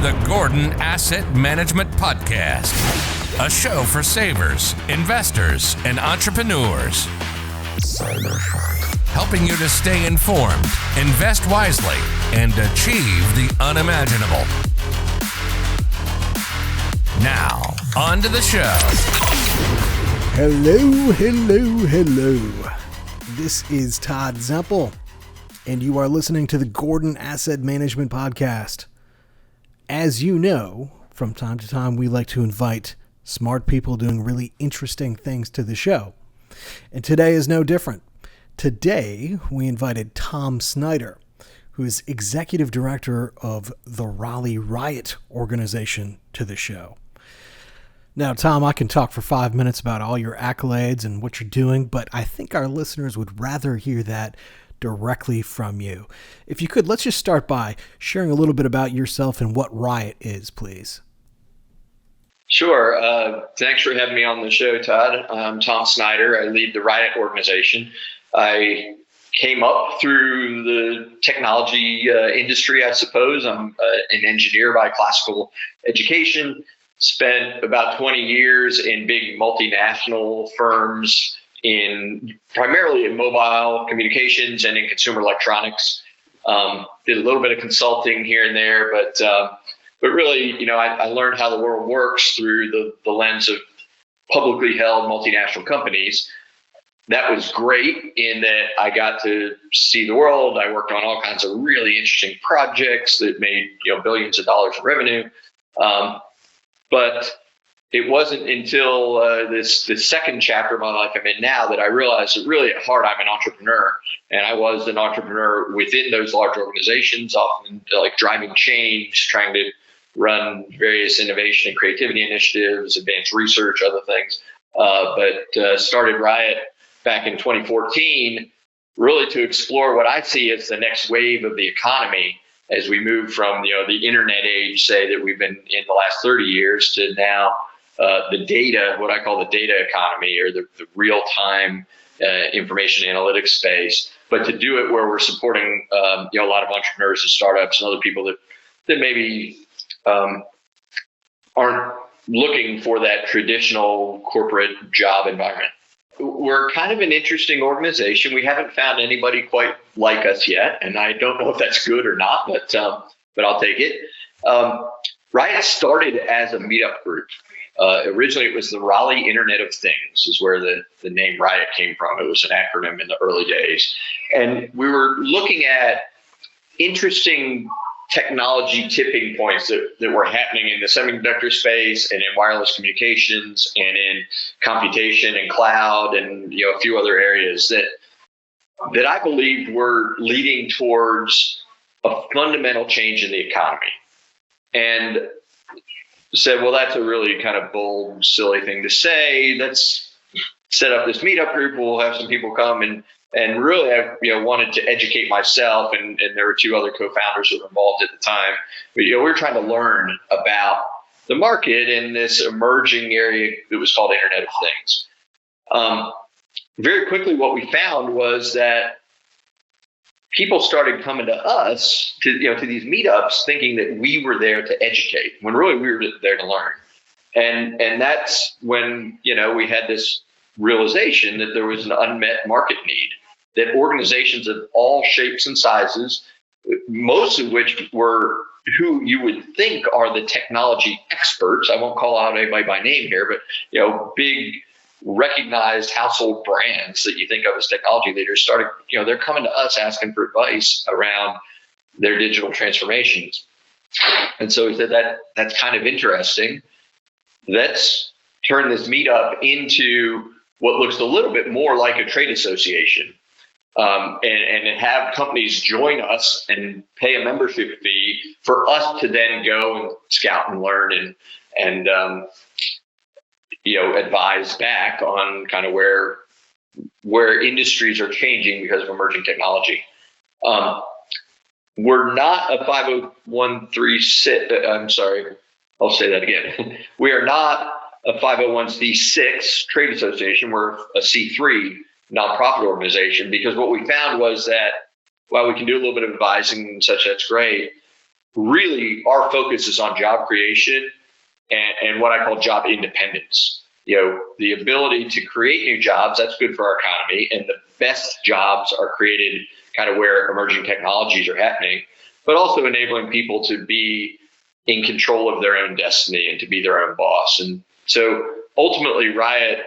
the Gordon Asset Management Podcast, a show for savers, investors, and entrepreneurs. Helping you to stay informed, invest wisely, and achieve the unimaginable. Now, on to the show. Hello. This is Todd Zempel, and you are listening to the Gordon Asset Management Podcast. As you know, from time to time, we like to invite smart people doing really interesting things to the show. And today is no different. Today, we invited Tom Snyder, who is Executive Director of the RIoT organization, to the show. Now, Tom, I can talk for 5 minutes about all your accolades and what you're doing, but I think our listeners would rather hear that directly from you. If you could, let's just start by sharing a little bit about yourself and what RIoT is, please. Sure. Thanks for having me on the show, Todd. I'm Tom Snyder. I lead the RIoT organization. I came up through the technology industry, I suppose. I'm an engineer by classical education. Spent about 20 years in big multinational firms, primarily in mobile communications and in consumer electronics. Did a little bit of consulting here and there, but really, I learned how the world works through the lens of publicly held multinational companies. That was great in that I got to see the world. I worked on all kinds of really interesting projects that made billions of dollars in revenue. But it wasn't until this second chapter of my life I'm in now that I realized that really at heart I'm an entrepreneur. And I was an entrepreneur within those large organizations, often like driving change, trying to run various innovation and creativity initiatives, advanced research, other things. But started RIoT back in 2014, really to explore what I see as the next wave of the economy as we move from the internet age, say, that we've been in the last 30 years to now the data, what I call the data economy, or the real-time information analytics space, but to do it where we're supporting a lot of entrepreneurs and startups and other people that maybe aren't looking for that traditional corporate job environment. We're kind of an interesting organization. We haven't found anybody quite like us yet, and I don't know if that's good or not, but I'll take it. RIoT started as a meetup group. Originally, it was the Raleigh Internet of Things, is where the name RIoT came from. It was an acronym in the early days. And we were looking at interesting technology tipping points that were happening in the semiconductor space and in wireless communications and in computation and cloud and a few other areas that I believed were leading towards a fundamental change in the economy. And said, well, that's a really kind of bold, silly thing to say. Let's set up this meetup group. We'll have some people come and really, I wanted to educate myself, and there were two other co-founders that were involved at the time. But we were trying to learn about the market in this emerging area that was called Internet of Things. Very quickly, what we found was that people started coming to us to these meetups, thinking that we were there to educate, when really we were there to learn. And that's when we had this realization that there was an unmet market need, that organizations of all shapes and sizes, most of which were who you would think are the technology experts. I won't call out anybody by name here, but big recognized household brands that you think of as technology leaders started, they're coming to us asking for advice around their digital transformations. And so we said that's kind of interesting. Let's turn this meetup into what looks a little bit more like a trade association, and have companies join us and pay a membership fee for us to then go and scout and learn and advise back on kind of where industries are changing because of emerging technology. We're not a 501(c)(6). I'm sorry, I'll say that again. We are not a 501(c)(6) trade association. We're a C3 nonprofit organization, because what we found was that while we can do a little bit of advising and such, that's great, really our focus is on job creation and what I call job independence. The ability to create new jobs, that's good for our economy, and the best jobs are created kind of where emerging technologies are happening, but also enabling people to be in control of their own destiny and to be their own boss. And so ultimately, RIoT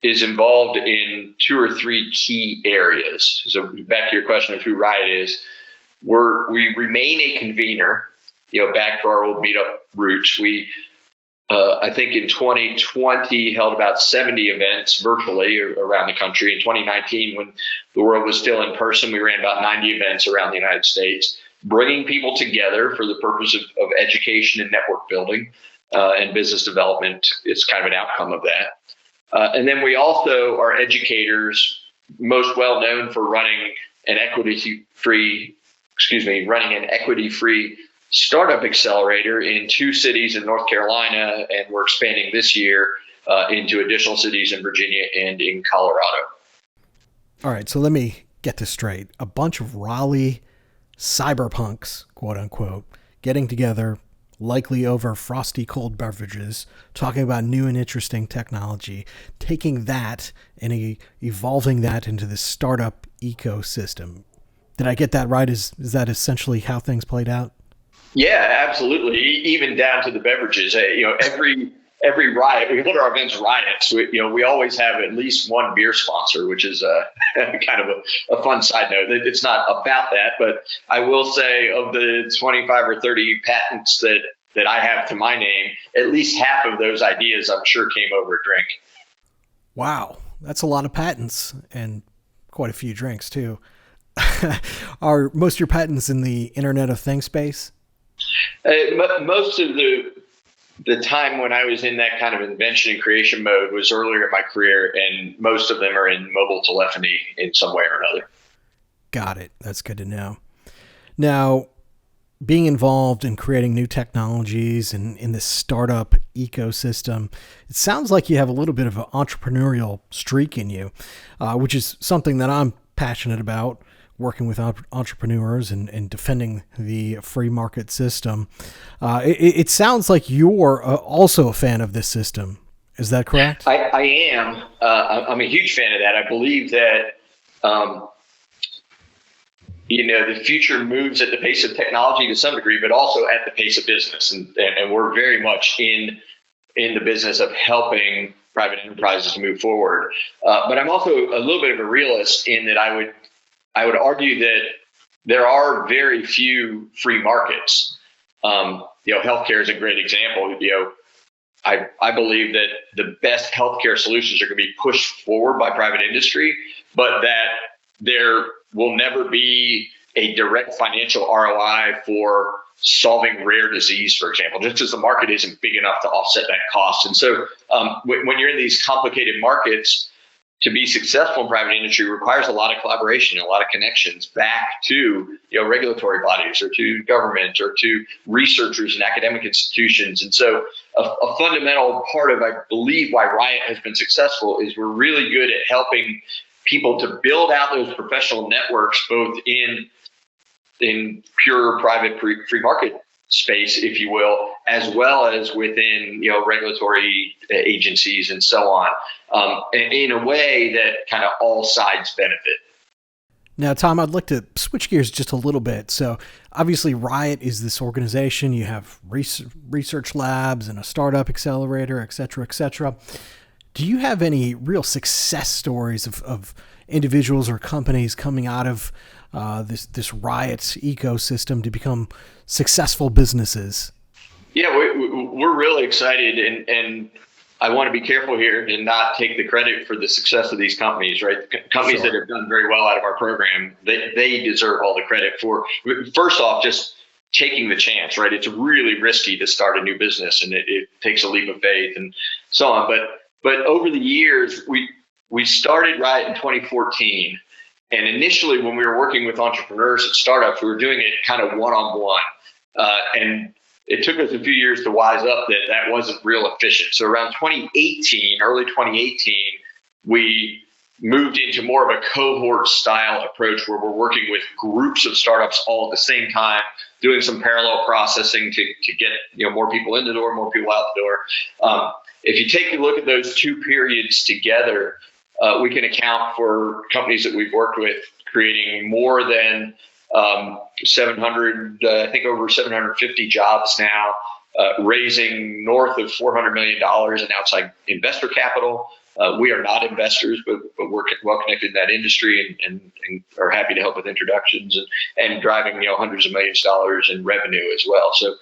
is involved in 2 or 3 key areas. So back to your question of who RIoT is, we remain a convener, back to our old meetup roots. We, I think in 2020, held about 70 events virtually around the country. In 2019, when the world was still in person, we ran about 90 events around the United States, bringing people together for the purpose of education and network building, and business development is kind of an outcome of that. And then we also are educators, most well known for running an equity-free startup accelerator in 2 cities in North Carolina, and we're expanding this year into additional cities in Virginia and in Colorado. All right, so let me get this straight. A bunch of Raleigh cyberpunks, quote unquote, getting together, likely over frosty cold beverages, talking about new and interesting technology, taking that and evolving that into this startup ecosystem. Did I get that right? Is that essentially how things played out? Yeah, absolutely. Even down to the beverages. Every RIoT, we hold our events RIoTs. We always have at least one beer sponsor, which is kind of a fun side note. It's not about that, but I will say of the 25 or 30 patents that I have to my name, at least half of those ideas I'm sure came over a drink. Wow, that's a lot of patents and quite a few drinks too. Are most of your patents in the Internet of Things space? Most of the time when I was in that kind of invention and creation mode was earlier in my career, and most of them are in mobile telephony in some way or another. Got it. That's good to know. Now, being involved in creating new technologies and in this startup ecosystem, it sounds like you have a little bit of an entrepreneurial streak in you, which is something that I'm passionate about, working with entrepreneurs and defending the free market system. It sounds like you're also a fan of this system. Is that correct? I am. I'm a huge fan of that. I believe that, the future moves at the pace of technology to some degree, but also at the pace of business. And we're very much in the business of helping private enterprises to move forward. But I'm also a little bit of a realist in that I would argue that there are very few free markets. Healthcare is a great example. I believe that the best healthcare solutions are going to be pushed forward by private industry, but that there will never be a direct financial ROI for solving rare disease, for example, just as the market isn't big enough to offset that cost. And so when you're in these complicated markets, to be successful in private industry requires a lot of collaboration and a lot of connections back to regulatory bodies or to government or to researchers and academic institutions. And so a fundamental part of, I believe, why RIoT has been successful is we're really good at helping people to build out those professional networks, both in pure private free market space, if you will, as well as within regulatory agencies and so on, in a way that kind of all sides benefit. Now, Tom, I'd like to switch gears just a little bit. So obviously RIoT is this organization. You have research labs and a startup accelerator, et cetera, et cetera. Do you have any real success stories of individuals or companies coming out of this RIoT ecosystem to become successful businesses? Yeah, we're really excited, and I want to be careful here and not take the credit for the success of these companies, right? The companies that have done very well out of our program, they deserve all the credit for, first off, just taking the chance, right? It's really risky to start a new business, and it takes a leap of faith and so on. But over the years, we started RIoT in 2014. And initially, when we were working with entrepreneurs and startups, we were doing it kind of one-on-one. And it took us a few years to wise up that wasn't real efficient. So around early 2018, we moved into more of a cohort style approach where we're working with groups of startups all at the same time doing some parallel processing to get more people in the door, more people out the door. If you take a look at those two periods together, we can account for companies that we've worked with creating more than 700, I think over 750 jobs now, raising north of $400 million in outside investor capital. We are not investors, but we're well connected in that industry and are happy to help with introductions and driving hundreds of millions of dollars in revenue as well. So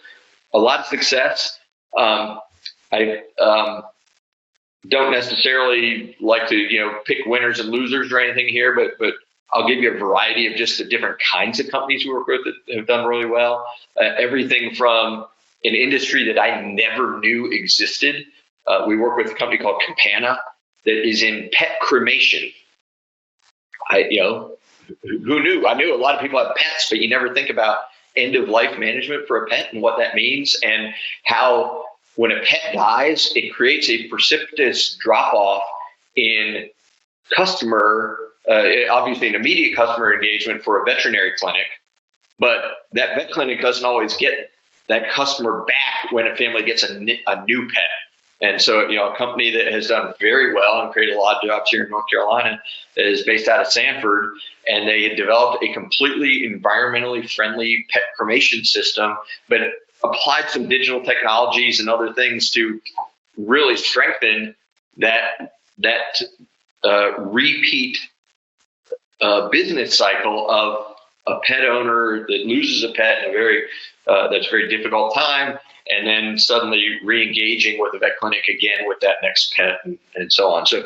a lot of success. I don't necessarily like to pick winners and losers or anything here, but I'll give you a variety of just the different kinds of companies we work with that have done really well. Everything from an industry that I never knew existed. We work with a company called Campana that is in pet cremation. Who knew? I knew a lot of people have pets, but you never think about end of life management for a pet and what that means, and how when a pet dies, it creates a precipitous drop off in customer, obviously an immediate customer engagement for a veterinary clinic, but that vet clinic doesn't always get that customer back when a family gets a new pet. And so, a company that has done very well and created a lot of jobs here in North Carolina is based out of Sanford, and they had developed a completely environmentally friendly pet cremation system, but applied some digital technologies and other things to really strengthen that repeat business cycle of a pet owner that loses a pet in a very that's a very difficult time, and then suddenly re-engaging with the vet clinic again with that next pet and so on. So,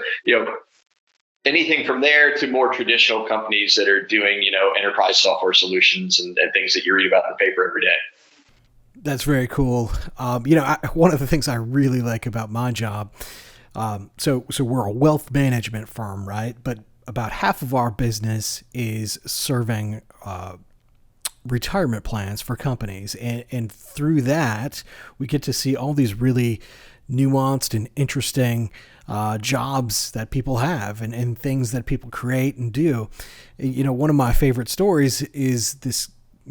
anything from there to more traditional companies that are doing, enterprise software solutions and things that you read about in the paper every day. That's very cool. One of the things I really like about my job, so we're a wealth management firm, right? But about half of our business is serving retirement plans for companies. And through that, we get to see all these really nuanced and interesting jobs that people have and things that people create and do. One of my favorite stories is this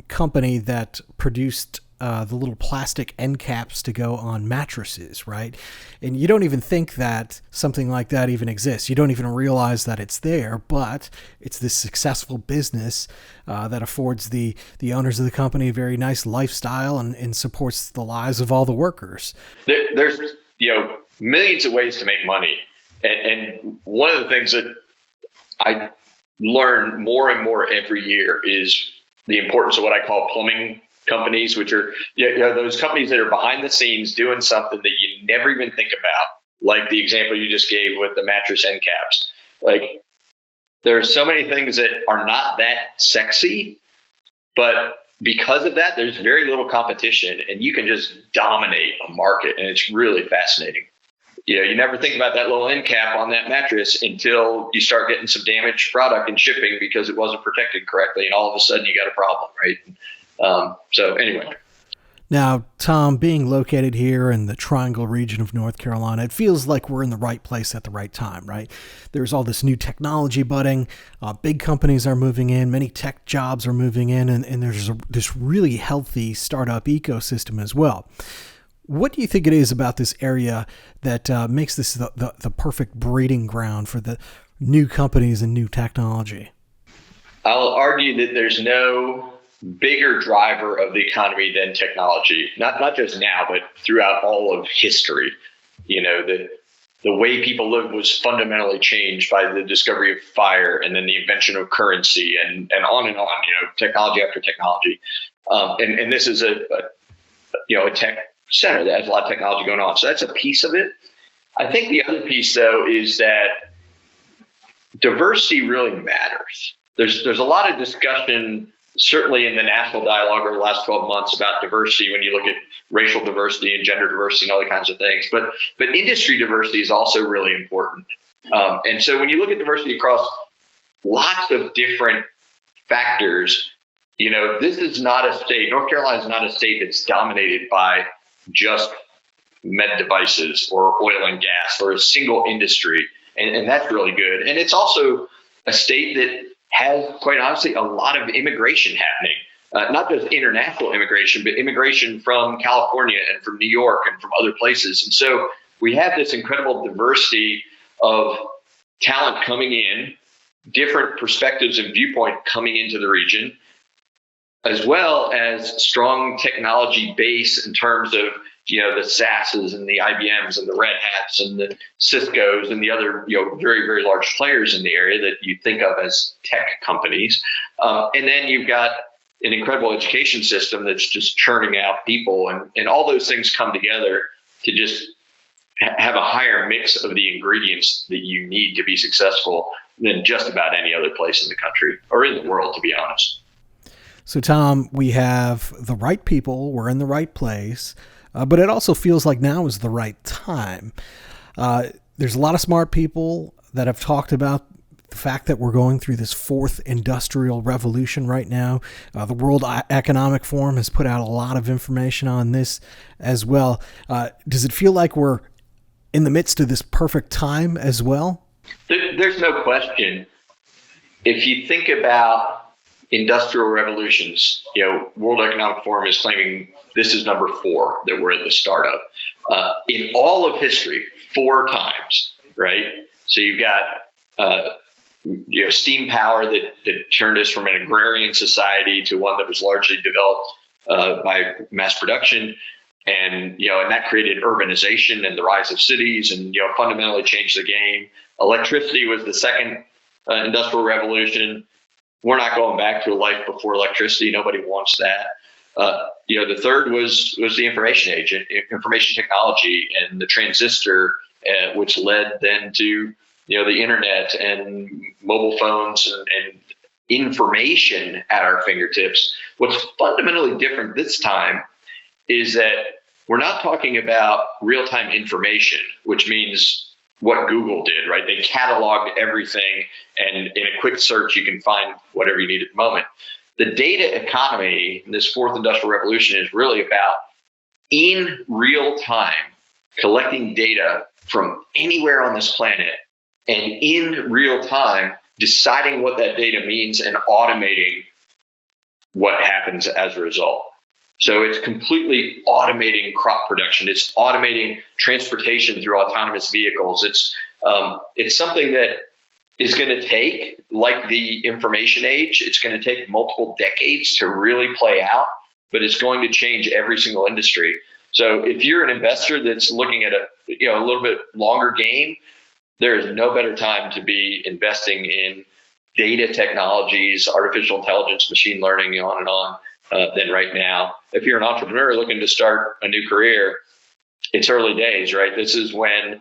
company that produced the little plastic end caps to go on mattresses, right? And you don't even think that something like that even exists. You don't even realize that it's there, but it's this successful business that affords the owners of the company a very nice lifestyle and supports the lives of all the workers. There's millions of ways to make money. And one of the things that I learn more and more every year is the importance of what I call plumbing companies, which are those companies that are behind the scenes doing something that you never even think about, like the example you just gave with the mattress end caps. Like, there are so many things that are not that sexy, but because of that, there's very little competition, and you can just dominate a market, and it's really fascinating. You never think about that little end cap on that mattress until you start getting some damaged product and shipping because it wasn't protected correctly, and all of a sudden you got a problem, right? So anyway. Now, Tom, being located here in the Triangle region of North Carolina, it feels like we're in the right place at the right time, right? There's all this new technology budding. Big companies are moving in. Many tech jobs are moving in, and there's this really healthy startup ecosystem as well. What do you think it is about this area that makes this the perfect breeding ground for the new companies and new technology? I'll argue that there's no bigger driver of the economy than technology, not just now, but throughout all of history. The way people live was fundamentally changed by the discovery of fire and then the invention of currency and on and on, technology after technology. And this is a tech center that has a lot of technology going on. So that's a piece of it. I think the other piece, though, is that diversity really matters. There's a lot of discussion, certainly in the national dialogue over the last 12 months, about diversity when you look at racial diversity and gender diversity and other kinds of things. But industry diversity is also really important. And so when you look at diversity across lots of different factors, this is not a state, North Carolina is not a state that's dominated by just med devices or oil and gas or a single industry. And that's really good. And it's also a state that has, quite honestly, a lot of immigration happening. not just international immigration, but immigration from California and from New York and from other places. And so we have this incredible diversity of talent coming in, different perspectives and viewpoint coming into the region, as well as strong technology base in terms of the SaaSes and the IBMs and the Red Hats and the Ciscos and the other very, very large players in the area that you think of as tech companies. And then you've got an incredible education system that's just churning out people, and all those things come together to just have a higher mix of the ingredients that you need to be successful than just about any other place in the country or in the world, to be honest. So, Tom, we have the right people. We're in the right place, but it also feels like now is the right time. There's a lot of smart people that have talked about the fact that we're going through this fourth industrial revolution right now. The World Economic Forum has put out a lot of information on this as well. Does it feel like we're in the midst of this perfect time as well? There's no question. If you think about industrial revolutions, World Economic Forum is claiming this is number 4 that we're at the start of. In all of history, 4 times, right? So you've got steam power that turned us from an agrarian society to one that was largely developed by mass production. And that created urbanization and the rise of cities and, fundamentally changed the game. Electricity was the second industrial revolution. We're not going back to a life before electricity. Nobody wants that. The third was the information age, information technology, and the transistor, which led then to the internet and mobile phones and information at our fingertips. What's fundamentally different this time is that we're not talking about real-time information, which means what Google did, right? They cataloged everything, and in a quick search, you can find whatever you need at the moment. The data economy in this fourth industrial revolution is really about, in real time, collecting data from anywhere on this planet, and in real time, deciding what that data means and automating what happens as a result. So it's completely automating crop production. It's automating transportation through autonomous vehicles. It's something that is going to take, like the information age, it's going to take multiple decades to really play out, but it's going to change every single industry. So if you're an investor that's looking at a little bit longer game, there is no better time to be investing in data technologies, artificial intelligence, machine learning, on and on, than right now. If you're an entrepreneur looking to start a new career, it's early days, right? This is when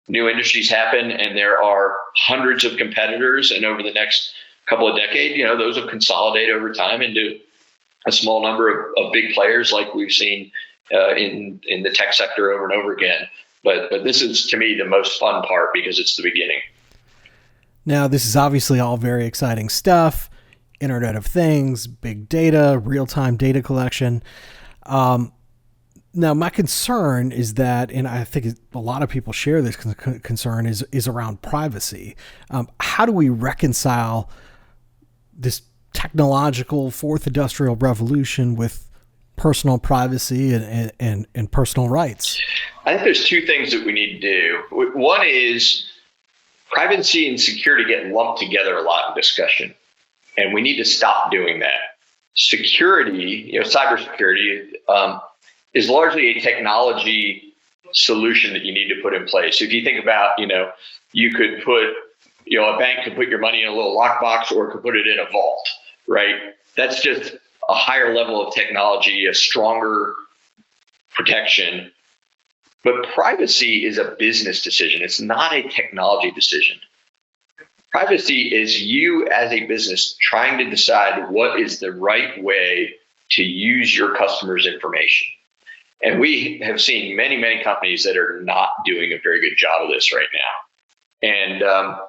new industries happen and there are hundreds of competitors. And over the next couple of decades, those will consolidate over time into a small number of big players like we've seen in the tech sector over and over again. But this is, to me, the most fun part because it's the beginning. Now, this is obviously all very exciting stuff. Internet of Things, big data, real-time data collection. Now, my concern is that, and I think a lot of people share this concern, is around privacy. How do we reconcile this technological fourth industrial revolution with personal privacy and personal rights? I think there's 2 things that we need to do. One is privacy and security get lumped together a lot in discussion, and we need to stop doing that. Security, cybersecurity, is largely a technology solution that you need to put in place. If you think about, you could put, a bank could put your money in a little lockbox or could put it in a vault, right? That's just a higher level of technology, a stronger protection. But privacy is a business decision. It's not a technology decision. Privacy is you as a business trying to decide what is the right way to use your customers' information. And we have seen many, many companies that are not doing a very good job of this right now.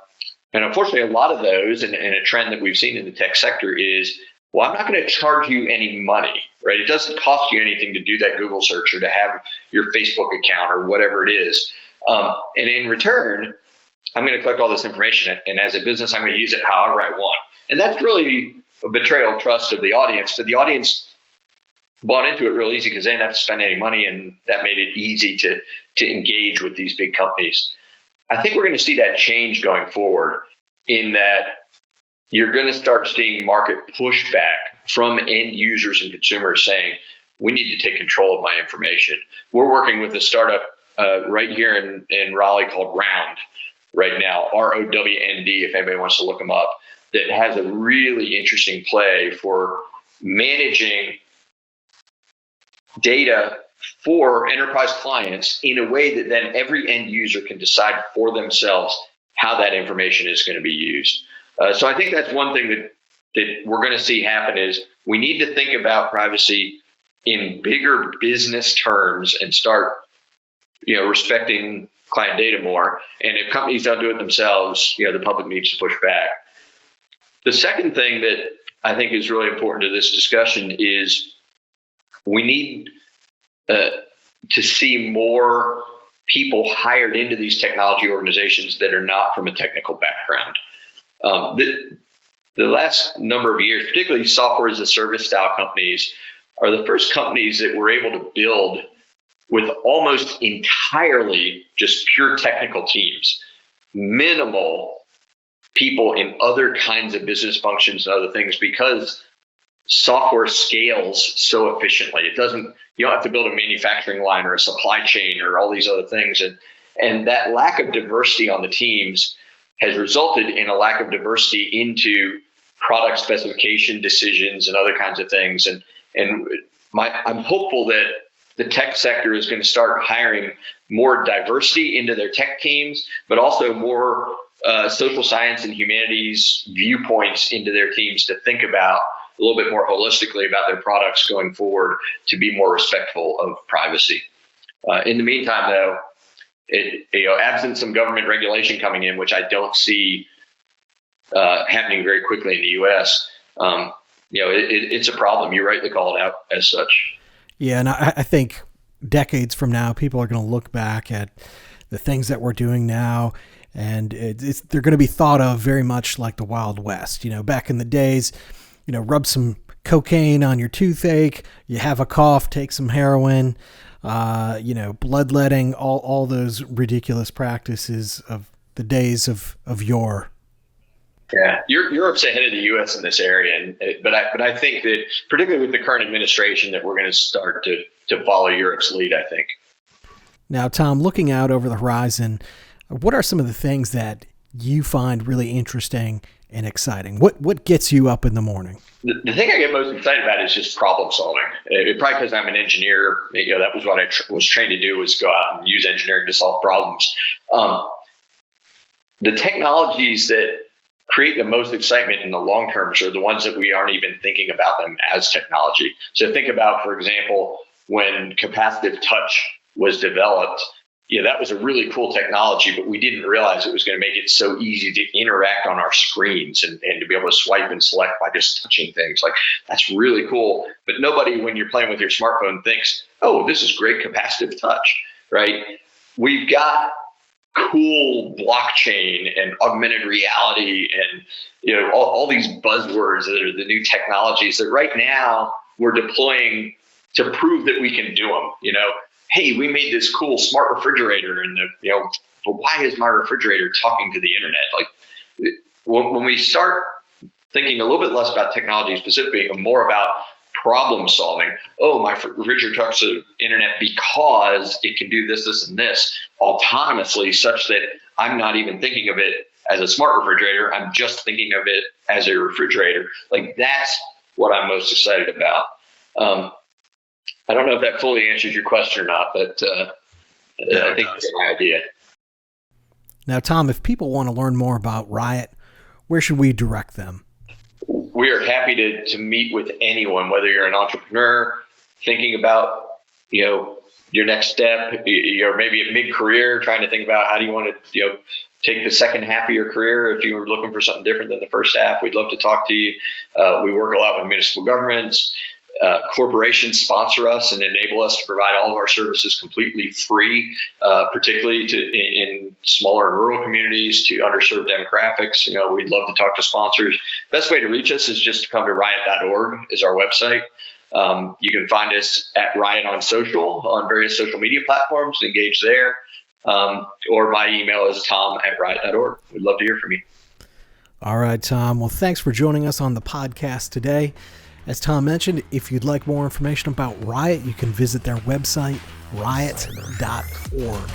And unfortunately, a lot of those, and a trend that we've seen in the tech sector is, well, I'm not going to charge you any money, right? It doesn't cost you anything to do that Google search or to have your Facebook account or whatever it is. And in return, I'm going to collect all this information. And as a business, I'm going to use it however I want. And that's really a betrayal of trust of the audience, but the audience bought into it real easy because they didn't have to spend any money, and that made it easy to engage with these big companies. I think we're going to see that change going forward, in that you're going to start seeing market pushback from end users and consumers saying, we need to take control of my information. We're working with a startup right here in Raleigh called Round right now, ROWND, if anybody wants to look them up, that has a really interesting play for managing data for enterprise clients in a way that then every end user can decide for themselves how that information is going to be used. So I think that's one thing that we're going to see happen, is we need to think about privacy in bigger business terms and start, respecting client data more. And if companies don't do it themselves, the public needs to push back. The second thing that I think is really important to this discussion is we need to see more people hired into these technology organizations that are not from a technical background. The last number of years, particularly software as a service style companies, are the first companies that were able to build with almost entirely just pure technical teams, minimal people in other kinds of business functions and other things, because software scales so efficiently. You don't have to build a manufacturing line or a supply chain or all these other things. And that lack of diversity on the teams has resulted in a lack of diversity into product specification decisions and other kinds of things. I'm hopeful that the tech sector is going to start hiring more diversity into their tech teams, but also more social science and humanities viewpoints into their teams to think about a little bit more holistically about their products going forward, to be more respectful of privacy. In the meantime, though, absent some government regulation coming in, which I don't see happening very quickly in the U.S., it's a problem. You rightly call it out as such. Yeah, and I think decades from now, people are going to look back at the things that we're doing now, and they're going to be thought of very much like the Wild West. Back in the days, rub some cocaine on your toothache, you have a cough, take some heroin, bloodletting, all those ridiculous practices of the days of yore. Yeah, Europe's ahead of the U.S. in this area, but I think that particularly with the current administration, that we're going to start to follow Europe's lead, I think. Now, Tom, looking out over the horizon, what are some of the things that you find really interesting and exciting? What gets you up in the morning? The thing I get most excited about is just problem solving. Probably because I'm an engineer. That was what I was trained to do, was go out and use engineering to solve problems. The technologies that create the most excitement in the long term are the ones that we aren't even thinking about them as technology. So think about, for example, when capacitive touch was developed, that was a really cool technology, but we didn't realize it was going to make it so easy to interact on our screens and to be able to swipe and select by just touching things. Like, that's really cool. But nobody, when you're playing with your smartphone, thinks, oh, this is great capacitive touch, right? We've got cool blockchain and augmented reality and all these buzzwords that are the new technologies that right now we're deploying to prove that we can do them. Hey, we made this cool smart refrigerator, and but why is my refrigerator talking to the internet? Like, when we start thinking a little bit less about technology specifically and more about problem solving, my refrigerator talks to the internet because it can do this, this, and this autonomously, such that I'm not even thinking of it as a smart refrigerator. I'm just thinking of it as a refrigerator. Like, that's what I'm most excited about. I don't know if that fully answers your question or not, but I think that's my idea. Now, Tom, if people want to learn more about RIoT, where should we direct them? We are happy to meet with anyone, whether you're an entrepreneur thinking about, your next step, you're maybe at mid-career trying to think about how do you want to, take the second half of your career. If you were looking for something different than the first half, we'd love to talk to you. We work a lot with municipal governments. Corporations sponsor us and enable us to provide all of our services completely free, particularly in smaller and rural communities to underserved demographics. We'd love to talk to sponsors. Best way to reach us is just to come to riot.org is our website. You can find us at Riot on social, on various social media platforms, engage there. Or my email is tom@riot.org. We'd love to hear from you. All right, Tom. Well, thanks for joining us on the podcast today. As Tom mentioned, if you'd like more information about Riot, you can visit their website, riot.org.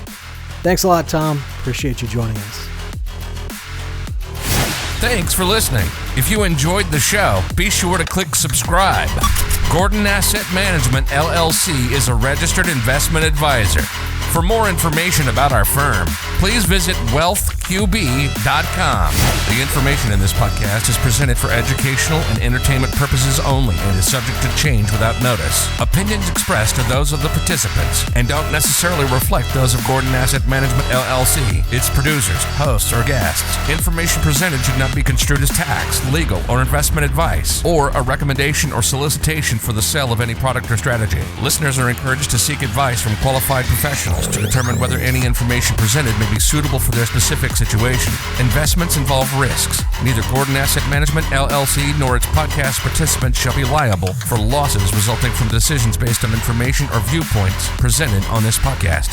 Thanks a lot, Tom. Appreciate you joining us. Thanks for listening. If you enjoyed the show, be sure to click subscribe. Gordon Asset Management, LLC is a registered investment advisor. For more information about our firm, please visit wealthqb.com. The information in this podcast is presented for educational and entertainment purposes only and is subject to change without notice. Opinions expressed are those of the participants and don't necessarily reflect those of Gordon Asset Management, LLC, its producers, hosts, or guests. Information presented should not be construed as tax, legal, or investment advice, or a recommendation or solicitation for the sale of any product or strategy. Listeners are encouraged to seek advice from qualified professionals to determine whether any information presented may be suitable for their specific situation. Investments involve risks. Neither Gordon Asset Management, LLC, nor its podcast participants shall be liable for losses resulting from decisions based on information or viewpoints presented on this podcast.